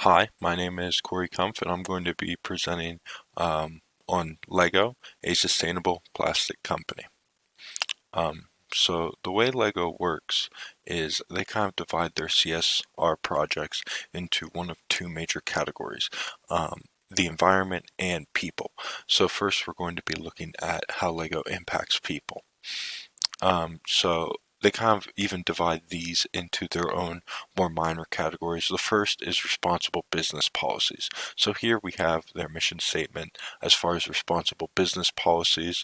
Hi, my name is Corey Kumpf, and I'm going to be presenting on Lego, a sustainable plastic company. So the way Lego works is they kind of divide their CSR projects into one of two major categories, the environment and people. So first we're going to be looking at how Lego impacts people. So they kind of even divide these into their own more minor categories. The first is responsible business policies. So here we have their mission statement as far as responsible business policies.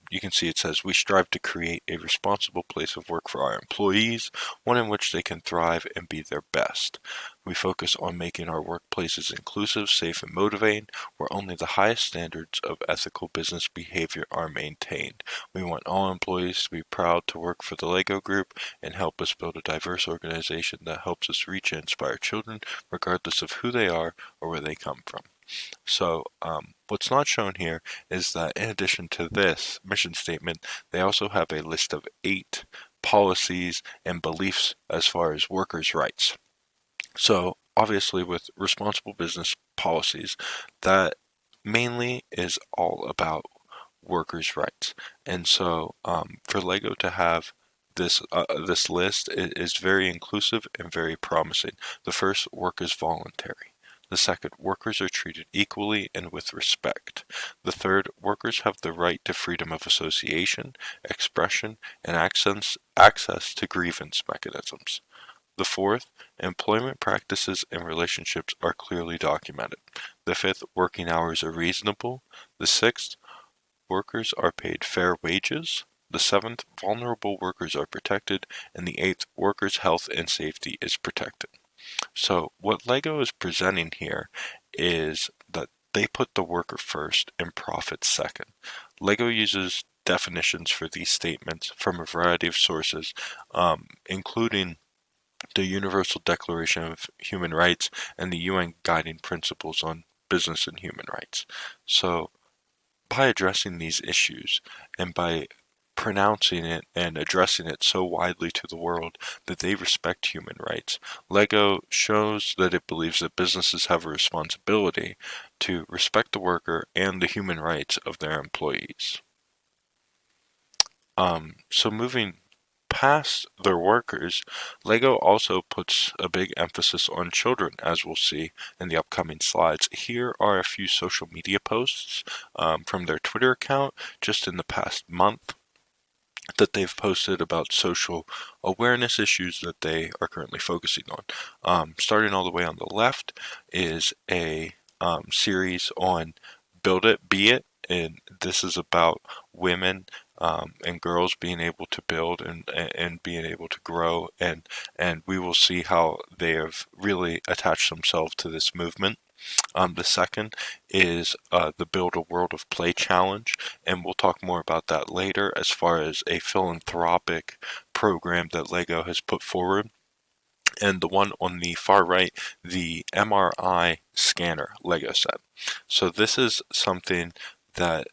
You can see it says, "We strive to create a responsible place of work for our employees, one in which they can thrive and be their best. We focus on making our workplaces inclusive, safe, and motivating, where only the highest standards of ethical business behavior are maintained. We want all employees to be proud to work for the Lego Group and help us build a diverse organization that helps us reach and inspire children regardless of who they are or where they come from." So what's not shown here is that in addition to this mission statement, they also have a list of 8 policies and beliefs as far as workers' rights. So obviously with responsible business policies, that mainly is all about workers' rights. And so for Lego to have this list is very inclusive and very promising. The first, work is voluntary. The second, workers are treated equally and with respect. The third, workers have the right to freedom of association, expression, and access to grievance mechanisms. The fourth, employment practices and relationships are clearly documented. The fifth, working hours are reasonable. The sixth, workers are paid fair wages. The seventh, vulnerable workers are protected. And the eighth, workers' health and safety is protected. So what Lego is presenting here is that they put the worker first and profit second. Lego uses definitions for these statements from a variety of sources, including the Universal Declaration of Human Rights and the UN Guiding Principles on Business and Human Rights. So by addressing these issues and by pronouncing it and addressing it so widely to the world that they respect human rights, Lego shows that it believes that businesses have a responsibility to respect the worker and the human rights of their employees. So moving past their workers, Lego also puts a big emphasis on children, as we'll see in the upcoming slides. Here are a few social media posts from their Twitter account just in the past month that they've posted about social awareness issues that they are currently focusing on. Starting all the way on the left is a series on Build It, Be It, and this is about women and girls being able to build and being able to grow, and we will see how they have really attached themselves to this movement. The second is the Build a World of Play challenge, and we'll talk more about that later as far as a philanthropic program that Lego has put forward. And the one on the far right, the MRI scanner Lego set. So this is something that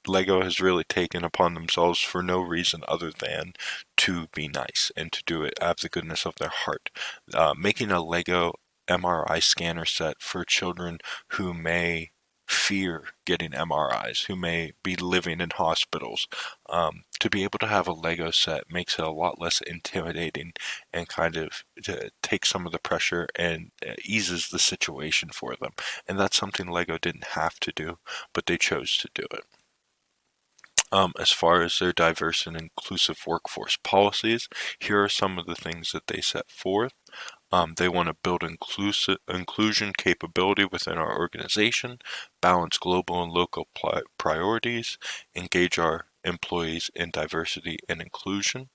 Lego has really taken upon themselves for no reason other than to be nice and to do it out of the goodness of their heart. Making a Lego MRI scanner set for children who may fear getting MRIs, who may be living in hospitals. To be able to have a Lego set makes it a lot less intimidating and kind of takes some of the pressure and eases the situation for them. And that's something Lego didn't have to do, but they chose to do it. As far as their diverse and inclusive workforce policies, here are some of the things that they set forth. They want to build inclusion capability within our organization, balance global and local priorities, engage our employees in diversity and inclusion.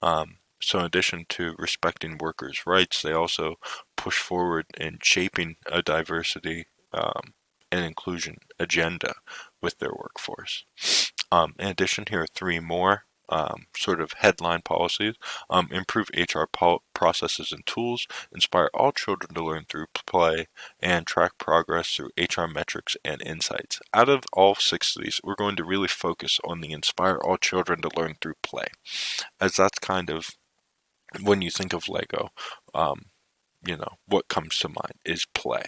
So in addition to respecting workers' rights, they also push forward in shaping a diversity and inclusion agenda with their workforce. In addition, here are 3 more sort of headline policies. Improve HR processes and tools, inspire all children to learn through play, and track progress through HR metrics and insights. Out of all 6 of these, we're going to really focus on the inspire all children to learn through play, as that's kind of when you think of Lego. Um, what comes to mind is play.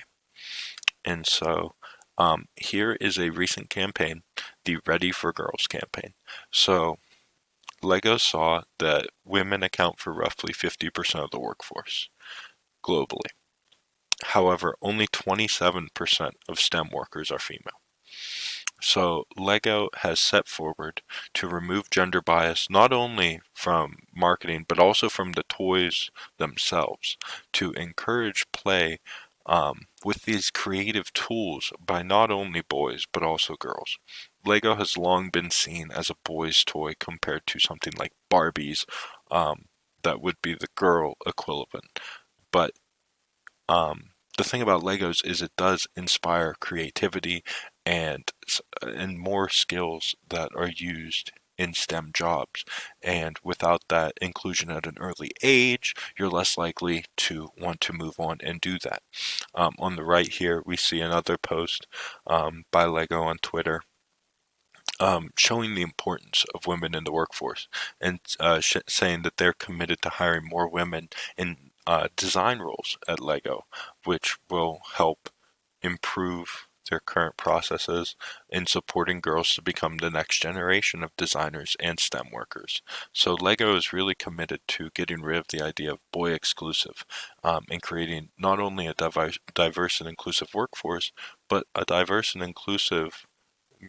And so here is a recent campaign, the Ready for Girls campaign. So LEGO saw that women account for roughly 50% of the workforce globally. However, only 27% of STEM workers are female. So LEGO has set forward to remove gender bias not only from marketing but also from the toys themselves, to encourage play with these creative tools by not only boys but also girls. LEGO has long been seen as a boys' toy compared to something like Barbie's, that would be the girl equivalent. But the thing about Legos is it does inspire creativity and more skills that are used in STEM jobs. And without that inclusion at an early age, you're less likely to want to move on and do that. On the right here, we see another post by Lego on Twitter, showing the importance of women in the workforce, and saying that they're committed to hiring more women in design roles at LEGO, which will help improve their current processes in supporting girls to become the next generation of designers and STEM workers. So LEGO is really committed to getting rid of the idea of boy exclusive, and creating not only a diverse and inclusive workforce, but a diverse and inclusive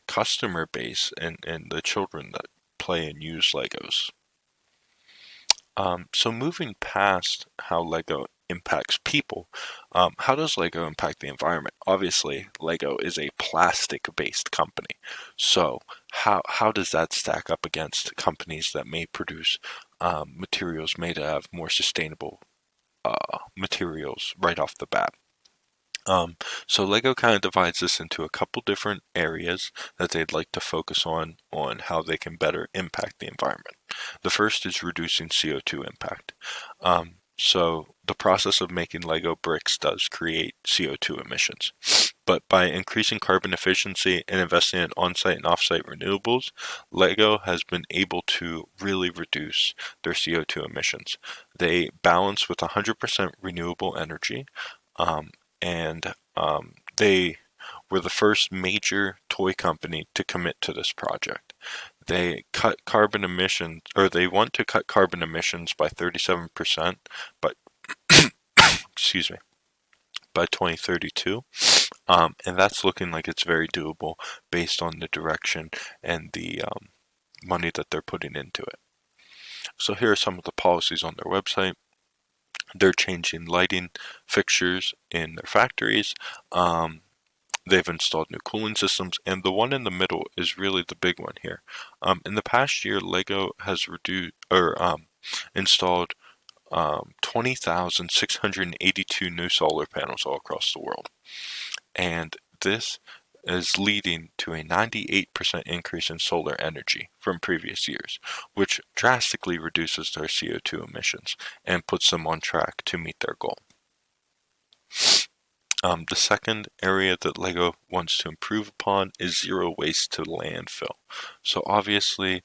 customer base and the children that play and use Legos. So moving past how Lego impacts people, how does Lego impact the environment? Obviously, Lego is a plastic-based company. So how does that stack up against companies that may produce materials made out of more sustainable materials right off the bat? So Lego kind of divides this into a couple different areas that they'd like to focus on how they can better impact the environment. The first is reducing CO2 impact. So the process of making Lego bricks does create CO2 emissions, but by increasing carbon efficiency and investing in on-site and off-site renewables, Lego has been able to really reduce their CO2 emissions. They balance with 100% renewable energy, and they were the first major toy company to commit to this project. They cut carbon emissions, or they want to cut carbon emissions by 37%, but excuse me, by 2032. And that's looking like it's very doable based on the direction and the money that they're putting into it. So here are some of the policies on their website. They're changing lighting fixtures in their factories. They've installed new cooling systems, and the one in the middle is really the big one here. In the past year, Lego has installed 20,682 new solar panels all across the world. And this is leading to a 98% increase in solar energy from previous years, which drastically reduces their CO2 emissions and puts them on track to meet their goal. The second area that Lego wants to improve upon is zero waste to landfill. So obviously,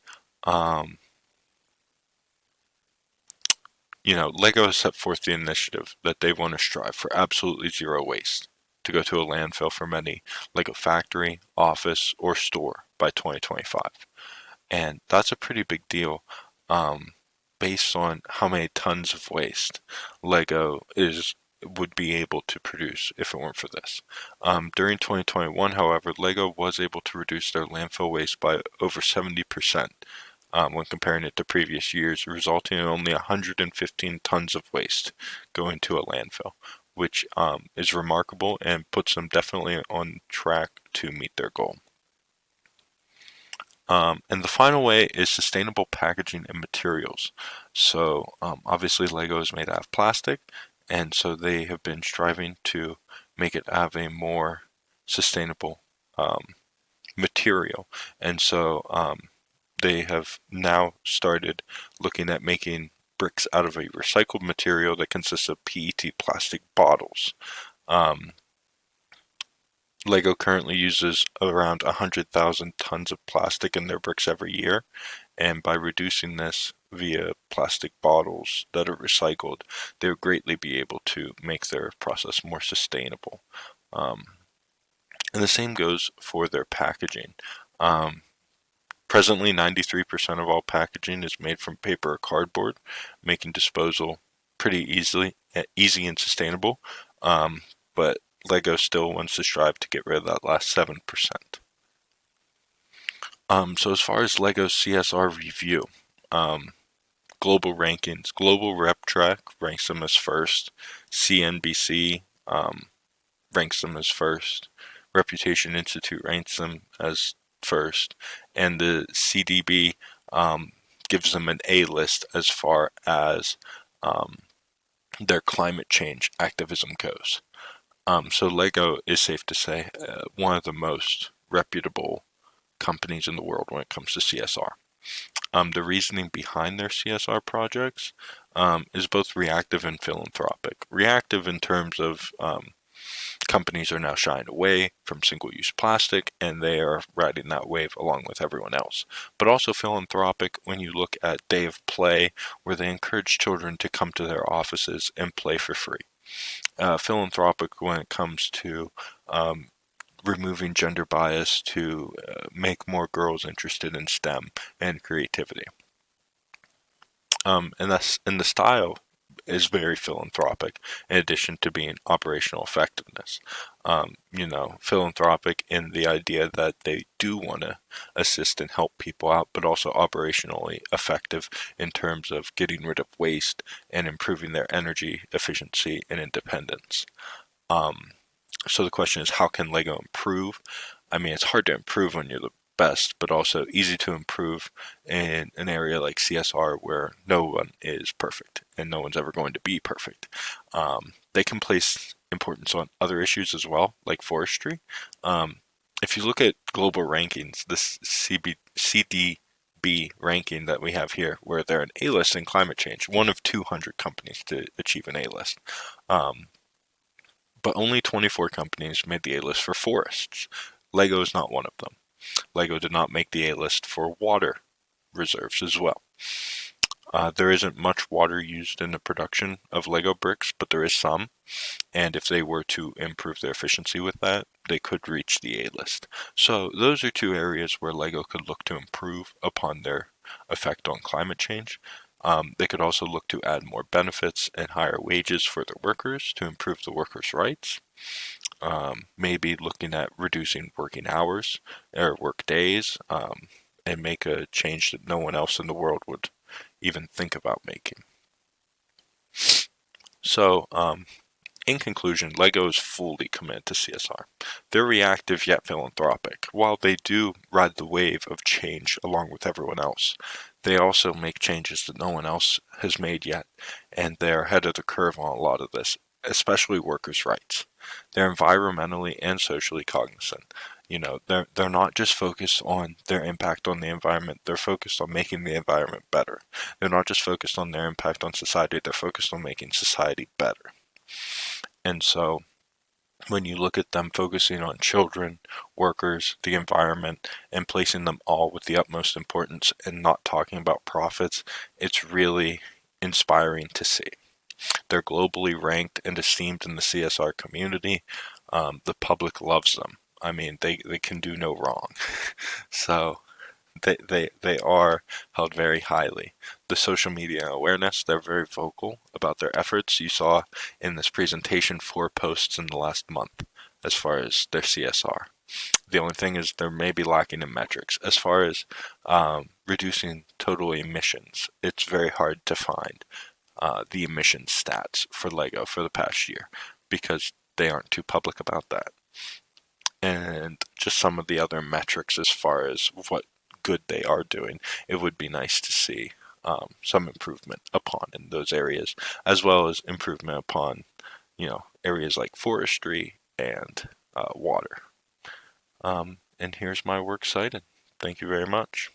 Lego has set forth the initiative that they want to strive for absolutely zero waste to go to a landfill from any Lego factory, office, or store by 2025. And that's a pretty big deal, based on how many tons of waste Lego would be able to produce if it weren't for this. During 2021, however, Lego was able to reduce their landfill waste by over 70%, when comparing it to previous years, resulting in only 115 tons of waste going to a landfill, which is remarkable and puts them definitely on track to meet their goal. And the final way is sustainable packaging and materials. So obviously Lego is made out of plastic, and so they have been striving to make it have a more sustainable material. And so they have now started looking at making bricks out of a recycled material that consists of PET plastic bottles. Lego currently uses around 100,000 tons of plastic in their bricks every year, and by reducing this, via plastic bottles that are recycled, they would greatly be able to make their process more sustainable. Um, and the same goes for their packaging. Um, Presently, 93% of all packaging is made from paper or cardboard, making disposal pretty easy and sustainable. Um, but Lego still wants to strive to get rid of that last 7%. So as far as Lego's CSR review, um, global rankings, Global Rep Track ranks them as first. CNBC ranks them as first. Reputation Institute ranks them as first, and the CDB gives them an A list as far as um, their climate change activism goes. So Lego is safe to say one of the most reputable companies in the world when it comes to CSR. The reasoning behind their CSR projects is both reactive and philanthropic. Reactive in terms of companies are now shying away from single-use plastic, and they are riding that wave along with everyone else. But also philanthropic when you look at Day of Play, where they encourage children to come to their offices and play for free. Philanthropic when it comes to removing gender bias to make more girls interested in STEM and creativity. And the style is very philanthropic in addition to being operational effectiveness. Philanthropic in the idea that they do want to assist and help people out, but also operationally effective in terms of getting rid of waste and improving their energy efficiency and independence. Um, so the question is, how can Lego improve? I mean, it's hard to improve when you're the best, but also easy to improve in an area like CSR where no one is perfect and no one's ever going to be perfect. They can place importance on other issues as well, like forestry. Um, if you look at global rankings, this CDB ranking that we have here, where they're an A-list in climate change, one of 200 companies to achieve an A-list. But only 24 companies made the A-list for forests. Lego is not one of them. Lego did not make the A-list for water reserves as well. There isn't much water used in the production of Lego bricks, but there is some, and if they were to improve their efficiency with that, they could reach the A-list. So those are two areas where Lego could look to improve upon their effect on climate change. They could also look to add more benefits and higher wages for their workers to improve the workers' rights. Maybe looking at reducing working hours or work days, and make a change that no one else in the world would even think about making. So, in conclusion, Lego is fully committed to CSR. They're reactive yet philanthropic. While they do ride the wave of change along with everyone else, they also make changes that no one else has made yet, and they're ahead of the curve on a lot of this, especially workers' rights. They're environmentally and socially cognizant. They're not just focused on their impact on the environment, they're focused on making the environment better. They're not just focused on their impact on society, they're focused on making society better. And so when you look at them focusing on children, workers, the environment, and placing them all with the utmost importance and not talking about profits, it's really inspiring to see. They're globally ranked and esteemed in the CSR community. The public loves them. I mean, they can do no wrong. So they are held very highly. The social media awareness, they're very vocal about their efforts. You saw in this presentation 4 posts in the last month as far as their CSR. The only thing is they may be lacking in metrics. As far as reducing total emissions, it's very hard to find the emission stats for Lego for the past year because they aren't too public about that. And just some of the other metrics as far as what good they are doing, it would be nice to see some improvement upon in those areas, as well as improvement upon, areas like forestry and water. And here's my works cited. Thank you very much.